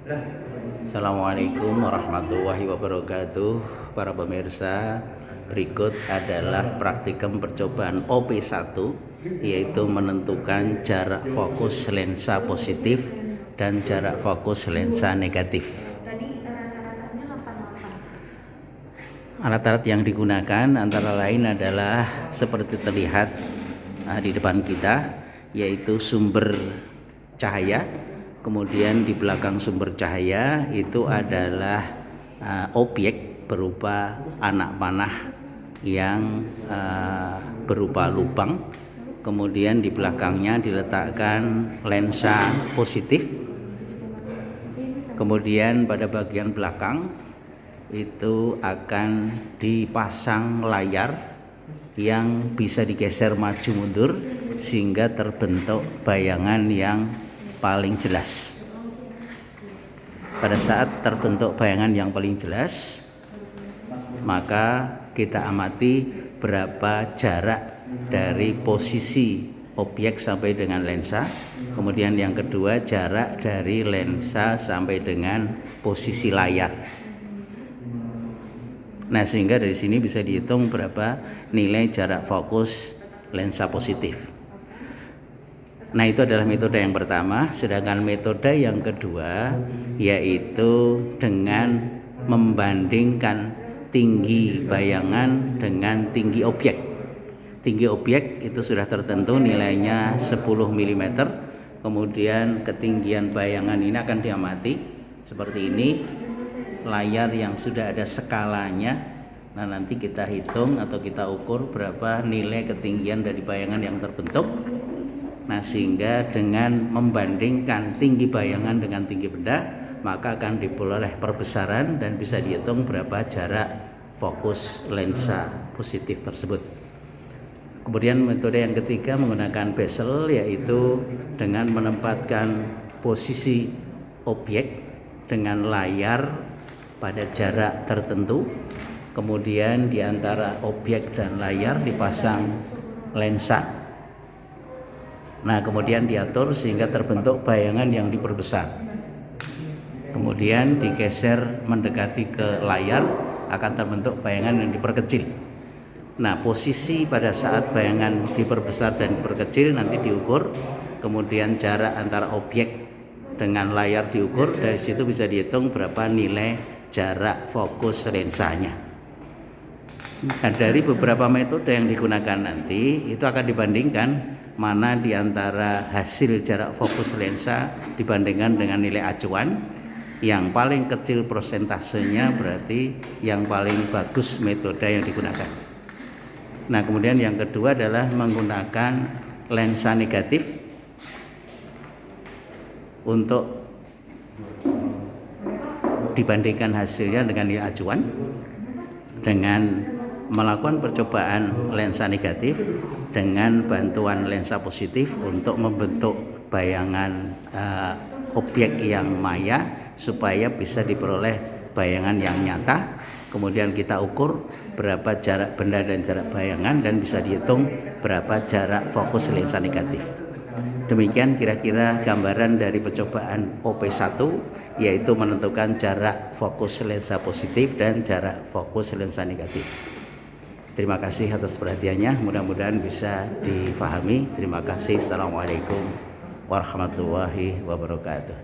Assalamualaikum warahmatullahi wabarakatuh. Para pemirsa, berikut adalah praktikum percobaan OP1, yaitu menentukan jarak fokus lensa positif dan jarak fokus lensa negatif. Alat-alat yang digunakan antara lain adalah seperti terlihat di depan kita, yaitu sumber cahaya. Kemudian di belakang sumber cahaya itu adalah objek berupa anak panah yang berupa lubang. Kemudian di belakangnya diletakkan lensa positif. Kemudian pada bagian belakang itu akan dipasang layar yang bisa digeser maju mundur sehingga terbentuk bayangan yang paling jelas. Pada saat terbentuk bayangan yang paling jelas, maka kita amati berapa jarak dari posisi objek sampai dengan lensa. Kemudian yang kedua, jarak dari lensa sampai dengan posisi layar. Nah, sehingga dari sini bisa dihitung berapa nilai jarak fokus lensa positif. Nah, itu adalah metode yang pertama. Sedangkan metode yang kedua yaitu dengan membandingkan tinggi bayangan dengan tinggi objek. Tinggi objek itu sudah tertentu nilainya 10 mm. Kemudian ketinggian bayangan ini akan diamati seperti ini. Layar yang sudah ada skalanya. Nah, nanti kita hitung atau kita ukur berapa nilai ketinggian dari bayangan yang terbentuk. Nah, sehingga dengan membandingkan tinggi bayangan dengan tinggi benda, maka akan diperoleh perbesaran dan bisa dihitung berapa jarak fokus lensa positif tersebut. Kemudian metode yang ketiga menggunakan bezel, yaitu dengan menempatkan posisi objek dengan layar pada jarak tertentu. Kemudian di antara objek dan layar dipasang lensa. Nah, kemudian diatur sehingga terbentuk bayangan yang diperbesar. Kemudian digeser mendekati ke layar, akan terbentuk bayangan yang diperkecil. Nah, posisi pada saat bayangan diperbesar dan diperkecil nanti diukur. Kemudian jarak antara objek dengan layar diukur. Dari situ bisa dihitung berapa nilai jarak fokus lensanya. Nah, dari beberapa metode yang digunakan nanti itu akan dibandingkan mana di antara hasil jarak fokus lensa dibandingkan dengan nilai acuan. Yang paling kecil persentasenya berarti yang paling bagus metode yang digunakan. Nah, kemudian yang kedua adalah menggunakan lensa negatif untuk dibandingkan hasilnya dengan nilai acuan dengan melakukan percobaan lensa negatif dengan bantuan lensa positif untuk membentuk bayangan objek yang maya supaya bisa diperoleh bayangan yang nyata. Kemudian kita ukur berapa jarak benda dan jarak bayangan dan bisa dihitung berapa jarak fokus lensa negatif. Demikian kira-kira gambaran dari percobaan OP1, yaitu menentukan jarak fokus lensa positif dan jarak fokus lensa negatif. Terima kasih atas perhatiannya, mudah-mudahan bisa difahami. Terima kasih. Assalamualaikum warahmatullahi wabarakatuh.